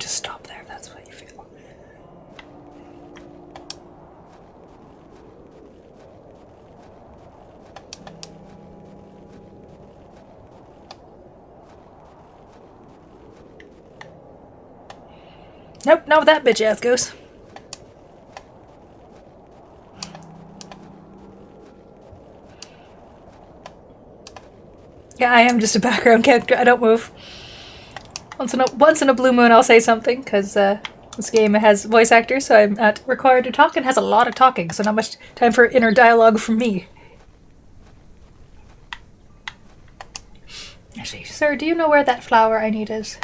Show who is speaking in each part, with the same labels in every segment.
Speaker 1: just stop there if that's what you feel. Nope, not with that bitch ass goes. Yeah, I am just a background character. I don't move. Once in a blue moon, I'll say something because this game has voice actors, so I'm not required to talk. And has a lot of talking, so not much time for inner dialogue from me. Actually, sir, do you know where that flower I need is?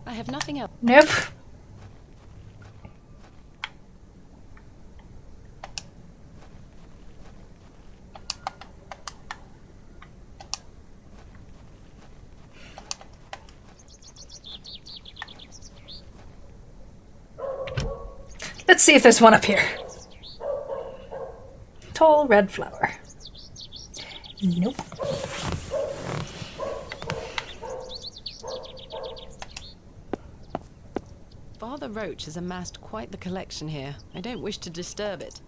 Speaker 2: I have nothing else.
Speaker 1: Nope. Let's see if there's one up here. Tall red flower. Nope.
Speaker 2: Father Roach has amassed quite the collection here. I don't wish to disturb it.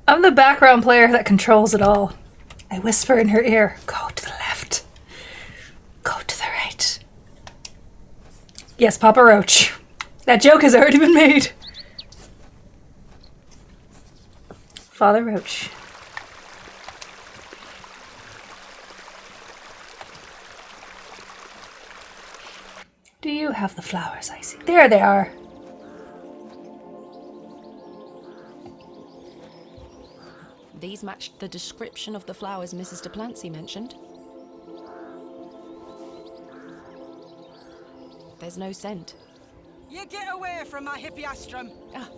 Speaker 1: I'm the background player that controls it all. I whisper in her ear, go to the left. Go to the right. Yes, Papa Roach. That joke has already been made. Father Roach. Do you have the flowers I see? There they are.
Speaker 2: These matched the description of the flowers Mrs. Duplancy mentioned. There's no scent.
Speaker 3: You get away from my hippiastrum!
Speaker 2: Ah,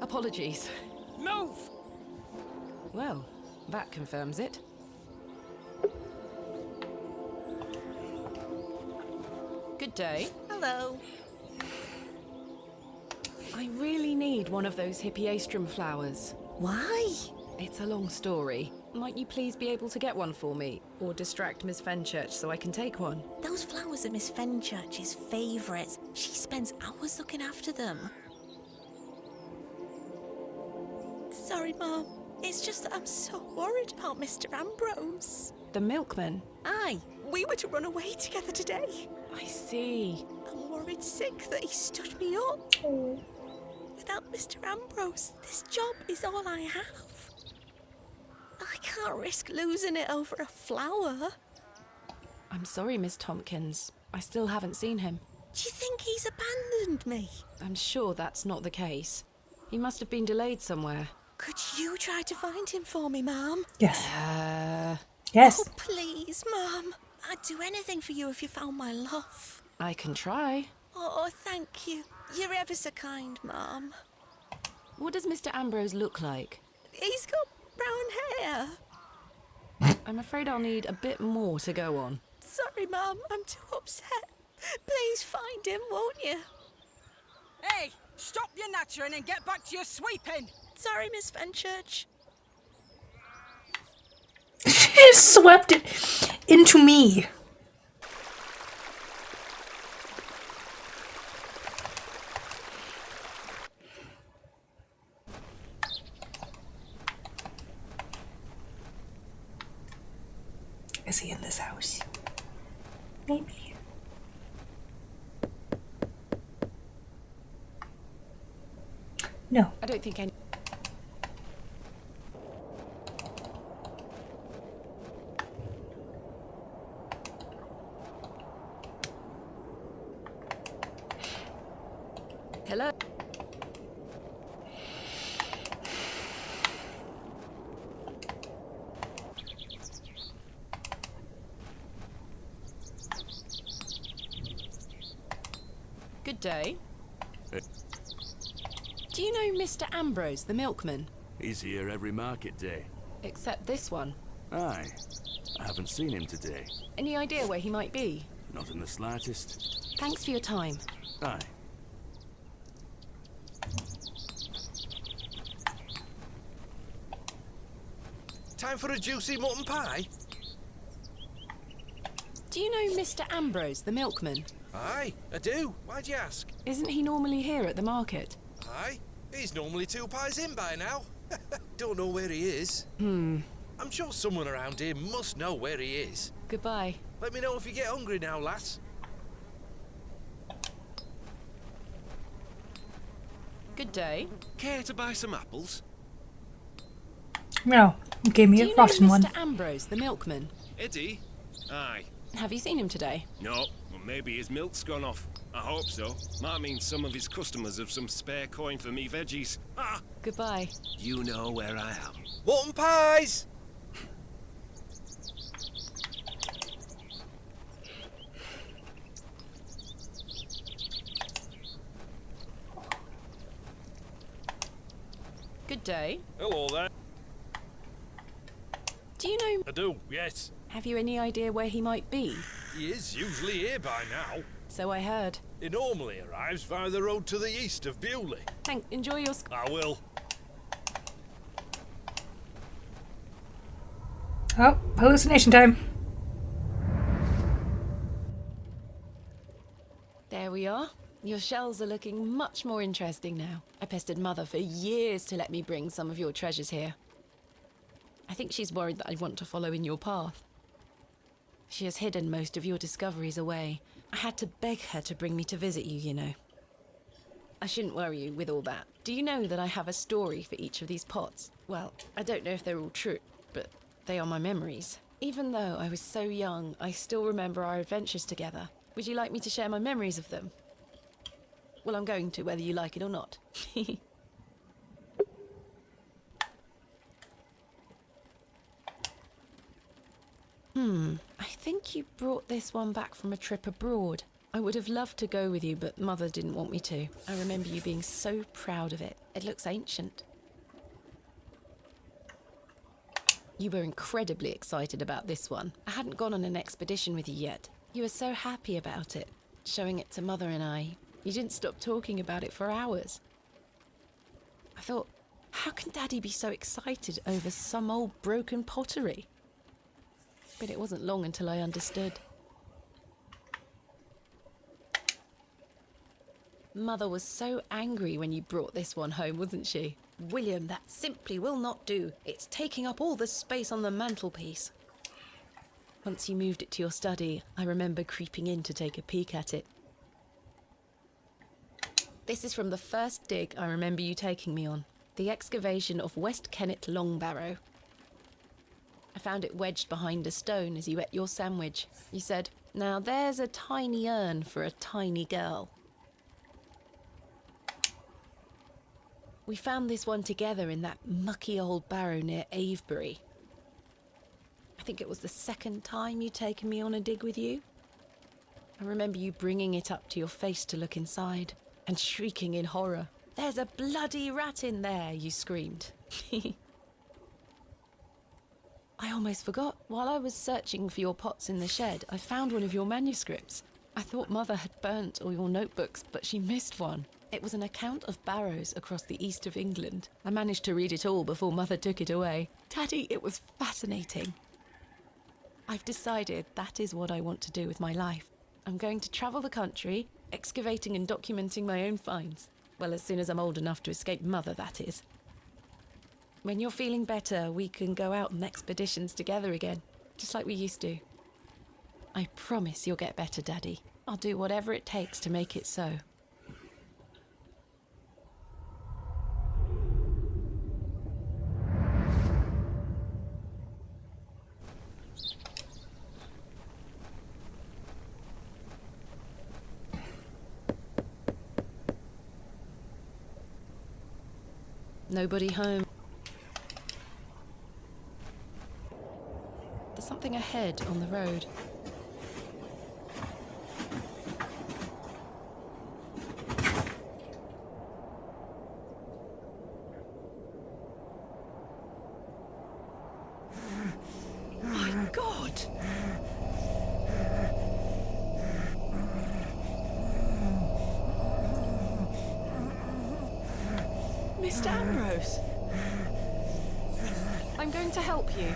Speaker 2: apologies.
Speaker 3: Move!
Speaker 2: Well, that confirms it. Good day.
Speaker 4: Hello.
Speaker 2: I really need one of those hippiastrum flowers.
Speaker 4: Why?
Speaker 2: It's a long story. Might you please be able to get one for me? Or distract Miss Fenchurch so I can take one?
Speaker 4: Those flowers are Miss Fenchurch's favourites. She spends hours looking after them. Sorry, Mum. It's just that I'm so worried about Mr. Ambrose.
Speaker 2: The milkman?
Speaker 4: Aye, we were to run away together today.
Speaker 2: I see.
Speaker 4: I'm worried sick that he stood me up. Without Mr. Ambrose, this job is all I have. I can't risk losing it over a flower.
Speaker 2: I'm sorry, Miss Tompkins. I still haven't seen him.
Speaker 4: Do you think he's abandoned me?
Speaker 2: I'm sure that's not the case. He must have been delayed somewhere.
Speaker 4: Could you try to find him for me, Mum?
Speaker 1: Yes.
Speaker 2: Yes.
Speaker 4: Oh, please, Mum. I'd do anything for you if you found my love.
Speaker 2: I can try.
Speaker 4: Oh, thank you. You're ever so kind, Mum.
Speaker 2: What does Mr. Ambrose look like?
Speaker 4: He's got brown hair.
Speaker 2: I'm afraid I'll need a bit more to go on.
Speaker 4: Sorry, Mum. I'm too upset. Please find him, won't you?
Speaker 3: Hey, stop your nattering and get back to your sweeping!
Speaker 4: Sorry, Miss Fenchurch.
Speaker 1: She swept it into me. Is he in this house? Maybe. No.
Speaker 2: I don't think any... Hello? Good day. Do you know Mr. Ambrose, the milkman?
Speaker 5: He's here every market day.
Speaker 2: Except this one.
Speaker 5: Aye. I haven't seen him today.
Speaker 2: Any idea where he might be?
Speaker 5: Not in the slightest.
Speaker 2: Thanks for your time.
Speaker 5: Aye.
Speaker 6: Time for a juicy mutton pie?
Speaker 2: Do you know Mr. Ambrose, the milkman?
Speaker 6: Aye, I do. Why'd you ask?
Speaker 2: Isn't he normally here at the market?
Speaker 6: Aye, he's normally 2 pies in by now. Don't know where he is. I'm sure someone around here must know where he is.
Speaker 2: Goodbye.
Speaker 6: Let me know if you get hungry now, lass.
Speaker 2: Good day.
Speaker 7: Care to buy some apples?
Speaker 1: No, he gave me
Speaker 2: Do
Speaker 1: a
Speaker 2: you know
Speaker 1: rotten one.
Speaker 2: Mr. Ambrose, the milkman?
Speaker 7: Eddie? Aye.
Speaker 2: Have you seen him today?
Speaker 7: No, well, maybe his milk's gone off. I hope so. Might mean some of his customers have some spare coin for me veggies. Ah!
Speaker 2: Goodbye.
Speaker 7: You know where I am.
Speaker 6: Mutton pies!
Speaker 2: Good day.
Speaker 6: Hello there.
Speaker 2: Do you know...
Speaker 6: I do, yes.
Speaker 2: Have you any idea where he might be?
Speaker 6: He is usually here by now.
Speaker 2: So I heard.
Speaker 6: He normally arrives via the road to the east of Bewley.
Speaker 2: Enjoy your...
Speaker 6: I will.
Speaker 1: Oh, hallucination time.
Speaker 2: There we are. Your shells are looking much more interesting now. I pestered Mother for years to let me bring some of your treasures here. I think she's worried that I want to follow in your path. She has hidden most of your discoveries away. I had to beg her to bring me to visit you, you know. I shouldn't worry you with all that. Do you know that I have a story for each of these pots? Well, I don't know if they're all true, but they are my memories. Even though I was so young, I still remember our adventures together. Would you like me to share my memories of them? Well, I'm going to, whether you like it or not. I think you brought this one back from a trip abroad. I would have loved to go with you, but Mother didn't want me to. I remember you being so proud of it. It looks ancient. You were incredibly excited about this one. I hadn't gone on an expedition with you yet. You were so happy about it, showing it to Mother and I. You didn't stop talking about it for hours. I thought, how can Daddy be so excited over some old broken pottery? But it wasn't long until I understood. Mother was so angry when you brought this one home, wasn't she? William, that simply will not do. It's taking up all the space on the mantelpiece. Once you moved it to your study, I remember creeping in to take a peek at it. This is from the first dig I remember you taking me on. The excavation of West Kennet Long Barrow. I found it wedged behind a stone as you ate your sandwich. You said, "Now there's a tiny urn for a tiny girl." We found this one together in that mucky old barrow near Avebury. I think it was the second time you'd taken me on a dig with you. I remember you bringing it up to your face to look inside and shrieking in horror. "There's a bloody rat in there," you screamed. I almost forgot. While I was searching for your pots in the shed, I found one of your manuscripts. I thought Mother had burnt all your notebooks, but she missed one. It was an account of barrows across the east of England. I managed to read it all before Mother took it away. Daddy, it was fascinating. I've decided that is what I want to do with my life. I'm going to travel the country, excavating and documenting my own finds. Well, as soon as I'm old enough to escape Mother, that is. When you're feeling better, we can go out on expeditions together again, just like we used to. I promise you'll get better, Daddy. I'll do whatever it takes to make it so. Nobody home. There's something ahead on the road. My God! Mr. Ambrose! I'm going to help you.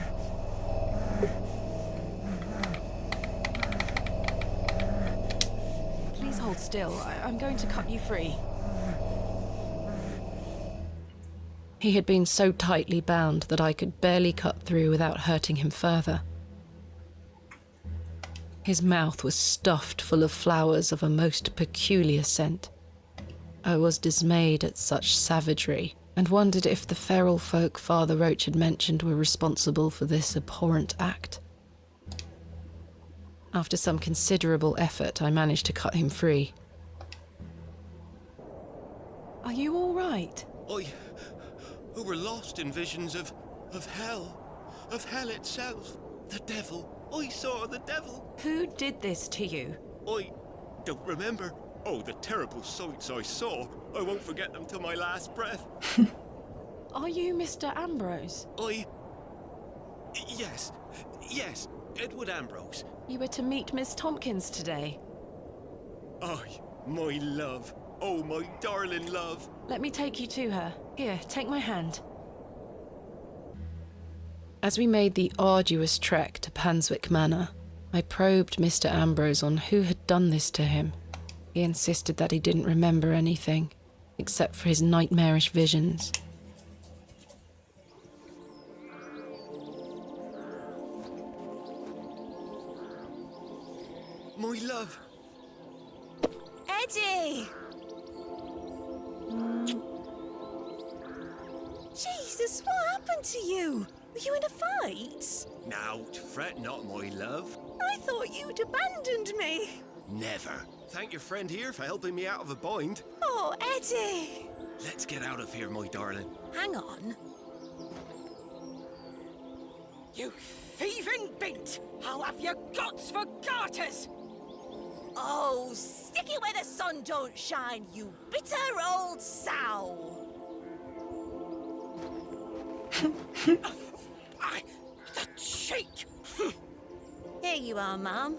Speaker 2: Please hold still. I'm going to cut you free. He had been so tightly bound that I could barely cut through without hurting him further. His mouth was stuffed full of flowers of a most peculiar scent. I was dismayed at such savagery, and wondered if the feral folk Father Roach had mentioned were responsible for this abhorrent act. After some considerable effort, I managed to cut him free. Are you all right?
Speaker 7: Who were lost in visions of hell itself, the devil. I saw the devil.
Speaker 2: Who did this to you?
Speaker 7: I don't remember. Oh, the terrible sights I saw. I won't forget them till my last breath.
Speaker 2: Are you Mr. Ambrose?
Speaker 7: Yes, Edward Ambrose.
Speaker 2: You were to meet Miss Tompkins today.
Speaker 7: My love. Oh, my darling love.
Speaker 2: Let me take you to her. Here, take my hand. As we made the arduous trek to Panswick Manor, I probed Mr. Ambrose on who had done this to him. He insisted that he didn't remember anything, except for his nightmarish visions.
Speaker 7: My love.
Speaker 4: Eddie! Jesus, what happened to you? Were you in a fight?
Speaker 7: Now, fret not, my love.
Speaker 4: I thought you'd abandoned me.
Speaker 7: Never. Thank your friend here for helping me out of a bind.
Speaker 4: Oh, Eddie!
Speaker 7: Let's get out of here, my darling.
Speaker 4: Hang on.
Speaker 3: You thieving bint! I'll have your guts for garters!
Speaker 4: Oh, stick it where the sun don't shine, you bitter old sow!
Speaker 3: The cheek!
Speaker 4: Here you are, Mum.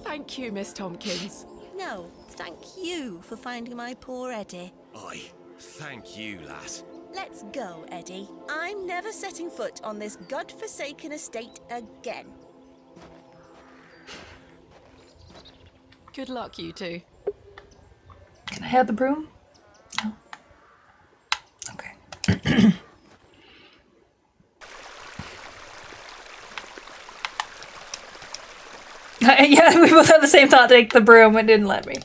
Speaker 2: Thank you, Miss Tompkins.
Speaker 4: No, thank you for finding my poor Eddie.
Speaker 7: Aye, thank you, lass.
Speaker 4: Let's go, Eddie. I'm never setting foot on this god-forsaken estate again.
Speaker 2: Good luck, you two.
Speaker 1: Can I have the broom? No. Okay. Yeah, we both had the same thought to take the broom and didn't let me.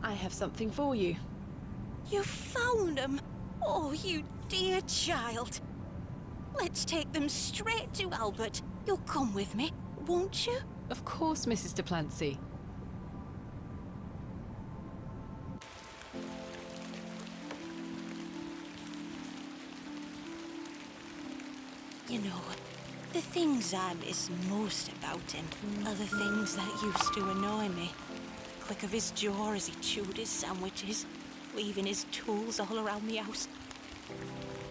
Speaker 2: I have something for you.
Speaker 4: You found them? Oh, you dear child. Let's take them straight to Albert. You'll come with me, won't you?
Speaker 2: Of course, Mrs. de Plancy.
Speaker 4: You know, the things I miss most about him are the things that used to annoy me. The click of his jaw as he chewed his sandwiches, leaving his tools all around the house.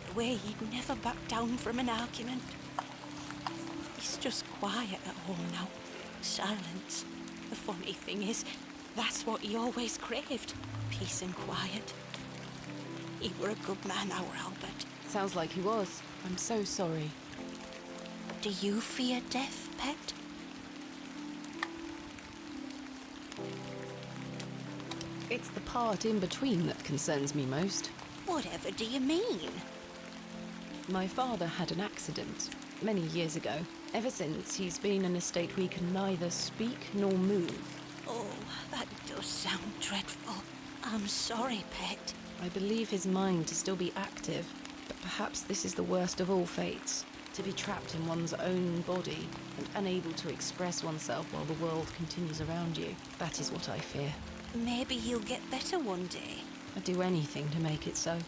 Speaker 4: The way he'd never back down from an argument. He's just quiet at home now. Silence. The funny thing is, that's what he always craved. Peace and quiet. He were a good man, our Albert.
Speaker 2: Sounds like he was. I'm so sorry.
Speaker 4: Do you fear death, pet?
Speaker 2: It's the part in between that concerns me most.
Speaker 4: Whatever do you mean?
Speaker 2: My father had an accident many years ago. Ever since, he's been in a state where he can neither speak nor move.
Speaker 4: Oh, that does sound dreadful. I'm sorry, pet.
Speaker 2: I believe his mind to still be active, but perhaps this is the worst of all fates. To be trapped in one's own body and unable to express oneself while the world continues around you. That is what I fear.
Speaker 4: Maybe he'll get better one day.
Speaker 2: I'd do anything to make it so.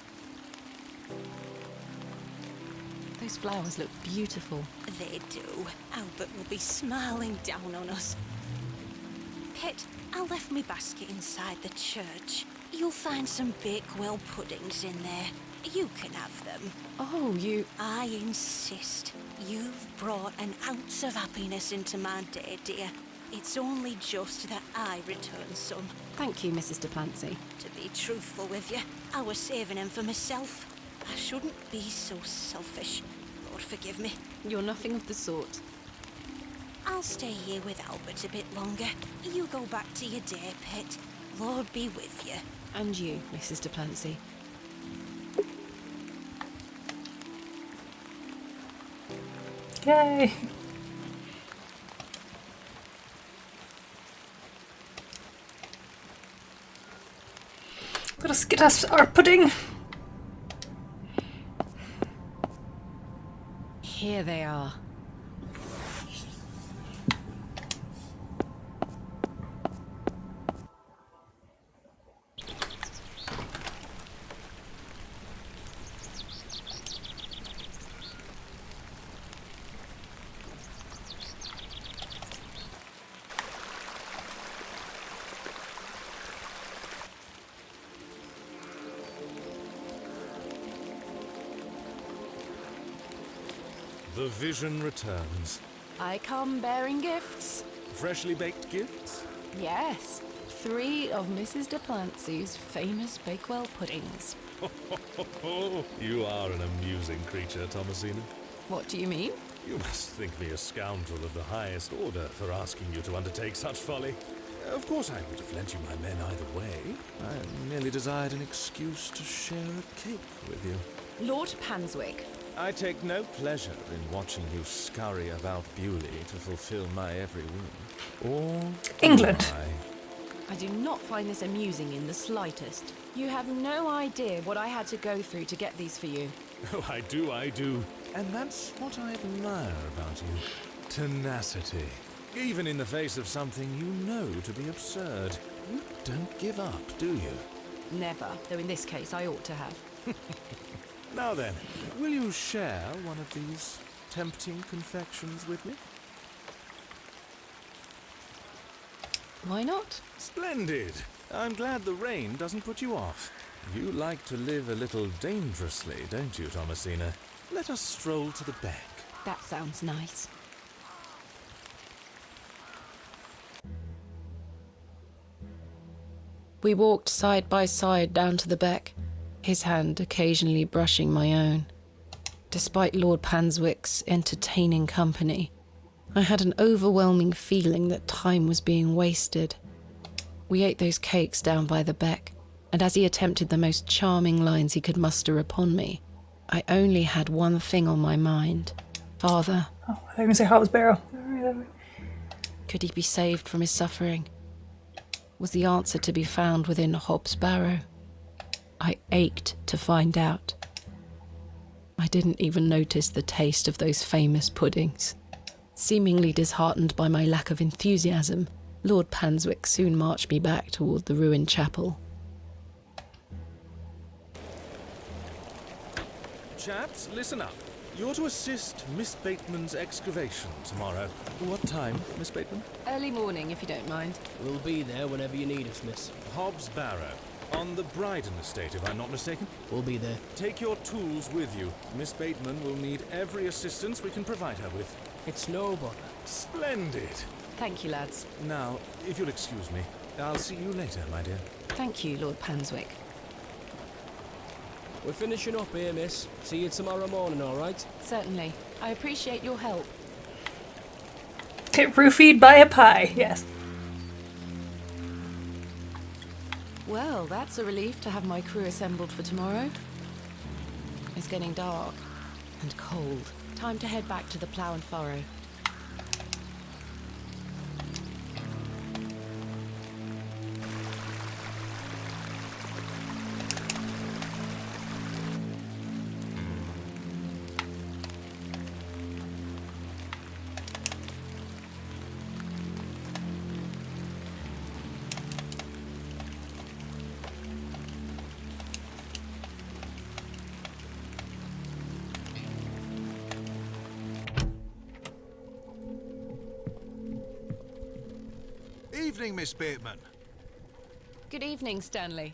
Speaker 2: Those flowers look beautiful.
Speaker 4: They do. Albert will be smiling down on us. Pet, I left my basket inside the church. You'll find some Bakewell puddings in there. You can have them.
Speaker 2: Oh, you...
Speaker 4: I insist. You've brought an ounce of happiness into my day, dear. It's only just that I return some.
Speaker 2: Thank you, Mrs. Duplancy.
Speaker 4: To be truthful with you, I was saving them for myself. I shouldn't be so selfish. Lord forgive me.
Speaker 2: You're nothing of the sort.
Speaker 4: I'll stay here with Albert a bit longer. You go back to your day, pet. Lord be with you.
Speaker 2: And you, Mrs. Duplancy.
Speaker 1: Yay. Let us get us our pudding.
Speaker 2: Here they are.
Speaker 8: The vision returns.
Speaker 2: I come bearing gifts.
Speaker 8: Freshly baked gifts?
Speaker 2: Yes, 3 of Mrs. Duplancy's famous Bakewell puddings.
Speaker 8: You are an amusing creature, Thomasina.
Speaker 2: What do you mean?
Speaker 8: You must think me a scoundrel of the highest order for asking you to undertake such folly. Of course I would have lent you my men either way. I merely desired an excuse to share a cake with you.
Speaker 2: Lord Panswick.
Speaker 8: I take no pleasure in watching you scurry about Bewley to fulfill my every whim. Or
Speaker 1: England.
Speaker 8: I.
Speaker 2: I do not find this amusing in the slightest. You have no idea what I had to go through to get these for you.
Speaker 8: Oh, I do. And that's what I admire about you. Tenacity. Even in the face of something you know to be absurd. You don't give up, do you?
Speaker 2: Never, though in this case I ought to have.
Speaker 8: Now then, will you share one of these tempting confections with me?
Speaker 2: Why not?
Speaker 8: Splendid! I'm glad the rain doesn't put you off. You like to live a little dangerously, don't you, Thomasina? Let us stroll to the back.
Speaker 2: That sounds nice. We walked side by side down to the beck, his hand occasionally brushing my own. Despite Lord Panswick's entertaining company, I had an overwhelming feeling that time was being wasted. We ate those cakes down by the beck, and as he attempted the most charming lines he could muster upon me, I only had one thing on my mind. Father.
Speaker 1: Oh, I was going to say Hobbs Barrow.
Speaker 2: Could he be saved from his suffering? Was the answer to be found within Hobbs Barrow? I ached to find out. I didn't even notice the taste of those famous puddings. Seemingly disheartened by my lack of enthusiasm, Lord Panswick soon marched me back toward the ruined chapel.
Speaker 8: Chaps, listen up. You're to assist Miss Bateman's excavation tomorrow. What time, Miss Bateman?
Speaker 2: Early morning, if you don't mind.
Speaker 9: We'll be there whenever you need us, miss.
Speaker 8: Hobbs Barrow. On the Bryden estate, if I'm not mistaken.
Speaker 9: We'll be there.
Speaker 8: Take your tools with you. Miss Bateman will need every assistance we can provide her with.
Speaker 9: It's no bother.
Speaker 8: Splendid!
Speaker 2: Thank you, lads.
Speaker 8: Now, if you'll excuse me, I'll see you later, my dear.
Speaker 2: Thank you, Lord Panswick.
Speaker 9: We're finishing up here, miss. See you tomorrow morning, all right?
Speaker 2: Certainly. I appreciate your help.
Speaker 1: Get roofied by a pie, yes.
Speaker 2: Well, that's a relief to have my crew assembled for tomorrow. It's getting dark and cold. Time to head back to the plough and furrow.
Speaker 10: Evening, Miss Bateman.
Speaker 2: Good evening, Stanley.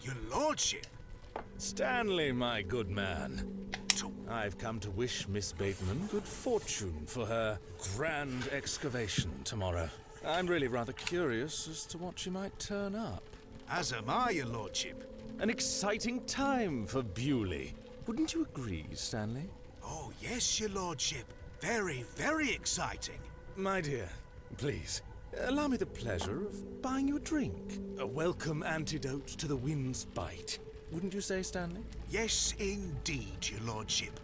Speaker 10: Your lordship.
Speaker 8: Stanley, my good man. I've come to wish Miss Bateman good fortune for her grand excavation tomorrow. I'm really rather curious as to what she might turn up.
Speaker 10: As am I, your lordship.
Speaker 8: An exciting time for Bewley. Wouldn't you agree, Stanley?
Speaker 10: Oh, yes, your lordship. Very, very exciting.
Speaker 8: My dear, please, allow me the pleasure of buying you a drink. A welcome antidote to the wind's bite. Wouldn't you say, Stanley?
Speaker 10: Yes, indeed, your lordship.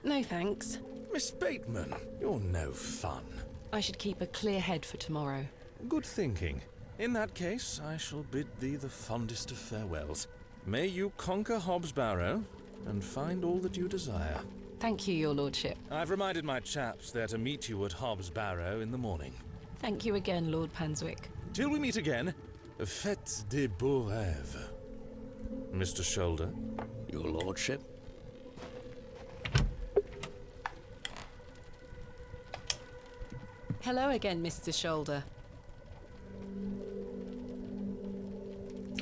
Speaker 2: No thanks.
Speaker 8: Miss Bateman, you're no fun.
Speaker 2: I should keep a clear head for tomorrow.
Speaker 8: Good thinking. In that case, I shall bid thee the fondest of farewells. May you conquer Hobbs Barrow and find all that you desire.
Speaker 2: Thank you, your lordship.
Speaker 8: I've reminded my chaps they're to meet you at Hobbs Barrow in the morning.
Speaker 2: Thank you again, Lord Panswick.
Speaker 8: Till we meet again, faites des beaux rêves. Mr. Shoulder?
Speaker 11: Your lordship?
Speaker 2: Hello again, Mr. Shoulder.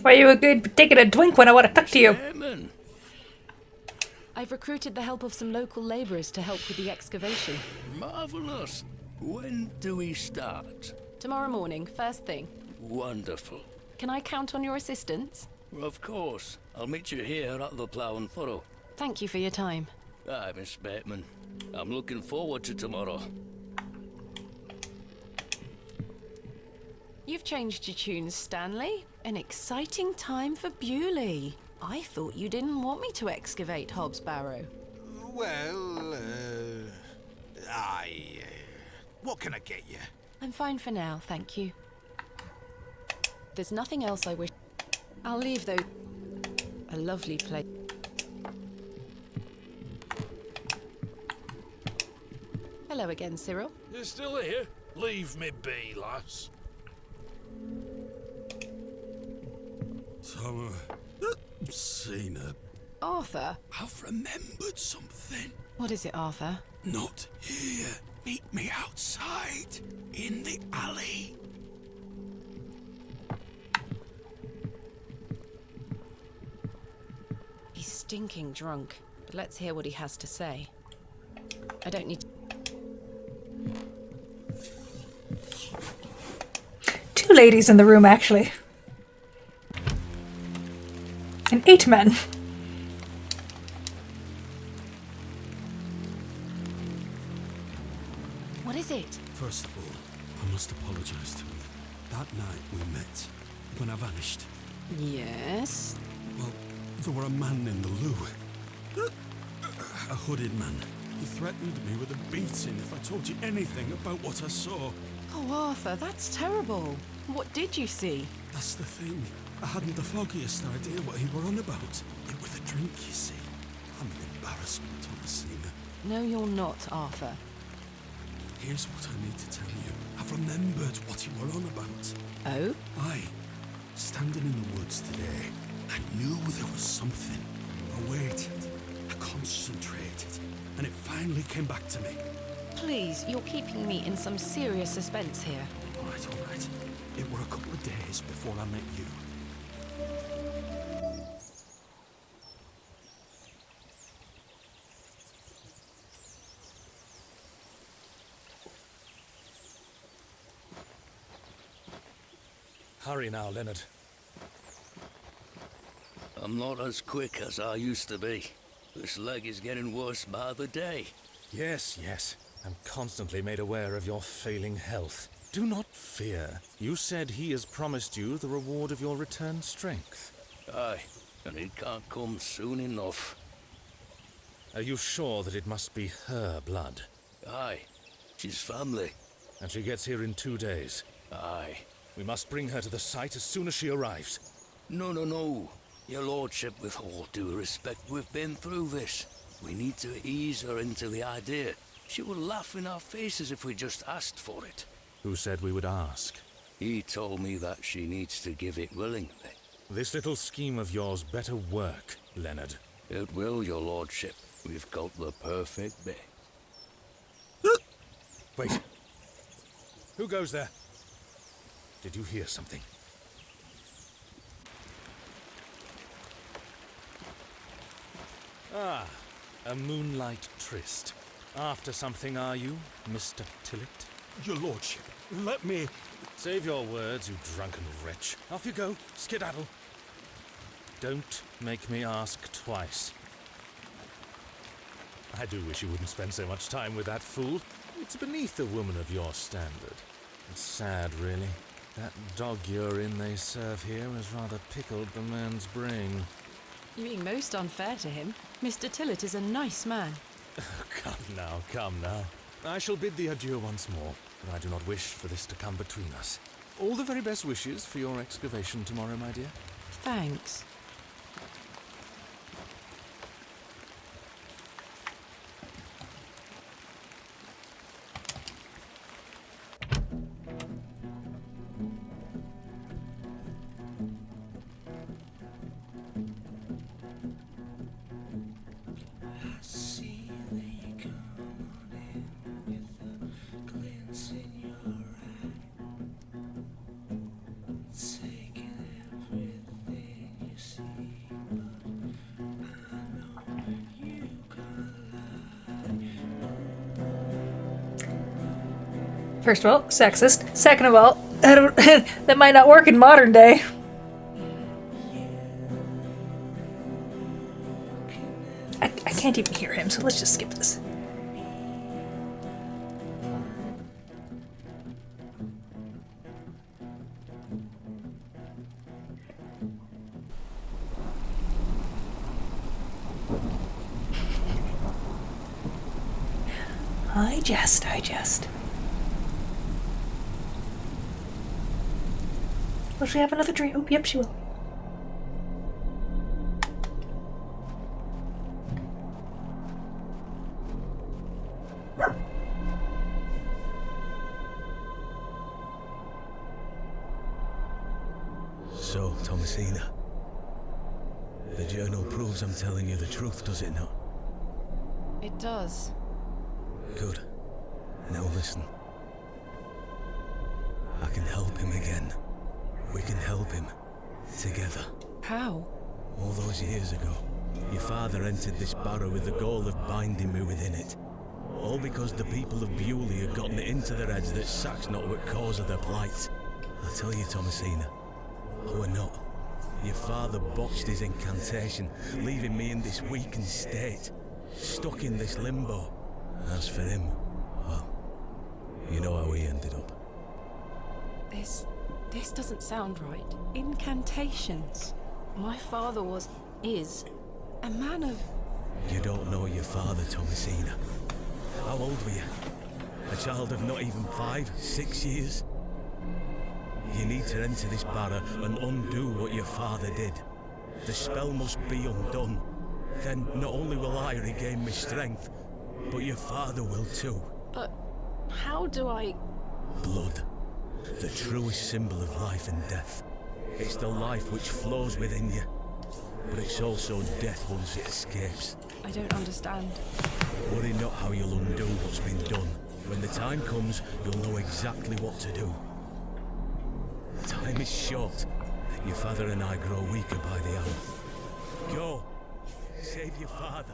Speaker 1: Why you good taking a drink when I want to talk to you?
Speaker 11: Chairman.
Speaker 2: I've recruited the help of some local labourers to help with the excavation.
Speaker 11: Marvellous. When do we start?
Speaker 2: Tomorrow morning, first thing.
Speaker 11: Wonderful.
Speaker 2: Can I count on your assistance?
Speaker 11: Of course. I'll meet you here at the Plough and Furrow.
Speaker 2: Thank you for your time.
Speaker 11: Aye, Miss Bateman. I'm looking forward to tomorrow.
Speaker 2: You've changed your tunes, Stanley. An exciting time for Bewley. I thought you didn't want me to excavate Hobbs Barrow.
Speaker 10: Well, what can I get you?
Speaker 2: I'm fine for now, thank you. There's nothing else I wish. I'll leave though. A lovely place. Hello again, Cyril.
Speaker 6: You're still here? Leave me be, lass.
Speaker 7: Tom, seen her.
Speaker 2: Arthur?
Speaker 7: I've remembered something.
Speaker 2: What is it, Arthur?
Speaker 7: Not here. Meet me outside, in the alley.
Speaker 2: He's stinking drunk. But let's hear what he has to say. I don't need to...
Speaker 1: Two ladies in the room, actually. And 8 men.
Speaker 2: What is it?
Speaker 7: First of all, I must apologise to you. That night we met, when I vanished.
Speaker 2: Yes?
Speaker 7: Well, there were a man in the loo. A hooded man. He threatened me with a beating if I told you anything about what I saw.
Speaker 2: Oh, Arthur, that's terrible. What did you see?
Speaker 7: That's the thing. I hadn't the foggiest idea what he were on about. It was a drink, you see. I'm an embarrassment on the scene.
Speaker 2: No, you're not, Arthur.
Speaker 7: Here's what I need to tell you. I've remembered what you were on about.
Speaker 2: Oh?
Speaker 7: Standing in the woods today, I knew there was something. I waited. I concentrated. And it finally came back to me.
Speaker 2: Please, you're keeping me in some serious suspense here.
Speaker 7: All right. It were a couple of days before I met you.
Speaker 8: Hurry now, Leonard.
Speaker 11: I'm not as quick as I used to be. This leg is getting worse by the day.
Speaker 8: Yes. I'm constantly made aware of your failing health. Do not fear. You said he has promised you the reward of your returned strength.
Speaker 11: Aye, and it can't come soon enough.
Speaker 8: Are you sure that it must be her blood?
Speaker 11: Aye, she's family.
Speaker 8: And she gets here in 2 days?
Speaker 11: Aye.
Speaker 8: We must bring her to the site as soon as she arrives.
Speaker 11: No. Your lordship, with all due respect, we've been through this. We need to ease her into the idea. She would laugh in our faces if we just asked for it.
Speaker 8: Who said we would ask?
Speaker 11: He told me that she needs to give it willingly.
Speaker 8: This little scheme of yours better work, Leonard.
Speaker 11: It will, your lordship. We've got the perfect bit.
Speaker 8: Wait. Who goes there? Did you hear something? Ah, a moonlight tryst. After something, are you, Mr. Tillett?
Speaker 7: Your lordship, let me...
Speaker 8: Save your words, you drunken wretch. Off you go, skedaddle. Don't make me ask twice. I do wish you wouldn't spend so much time with that fool. It's beneath a woman of your standard. It's sad, really. That dog urine they serve here has rather pickled the man's brain.
Speaker 2: You're being most unfair to him. Mr. Tillett is a nice man.
Speaker 8: Come now, come now. I shall bid thee adieu once more, but I do not wish for this to come between us. All the very best wishes for your excavation tomorrow, my dear.
Speaker 2: Thanks.
Speaker 1: First of all, sexist. Second of all, that might not work in modern day. I can't even hear him, so let's just skip this. I jest. Will she have another dream? Oh, yep, she will.
Speaker 7: So, Thomasina, the journal proves I'm telling you the truth, does it not?
Speaker 2: It does.
Speaker 7: Good. Now listen. I can help him again. We can help him. Together.
Speaker 2: How?
Speaker 7: All those years ago, your father entered this barrow with the goal of binding me within it. All because the people of Bewley had gotten it into their heads that Saxon were cause of their plight. I tell you, Thomasina, or not, your father botched his incantation, leaving me in this weakened state, stuck in this limbo. As for him, well, you know how he ended up.
Speaker 2: This doesn't sound right. Incantations. My father is a man of...
Speaker 7: You don't know your father, Thomasina. How old were you? A child of not even 5, 6 years? You need to enter this barrow and undo what your father did. The spell must be undone. Then not only will I regain my strength, but your father will too.
Speaker 2: But how do I...
Speaker 7: Blood. The truest symbol of life and death. It's the life which flows within you. But it's also death once it escapes.
Speaker 2: I don't understand.
Speaker 7: Worry not how you'll undo what's been done. When the time comes, you'll know exactly what to do. Time is short. Your father and I grow weaker by the hour. Go. Save your father.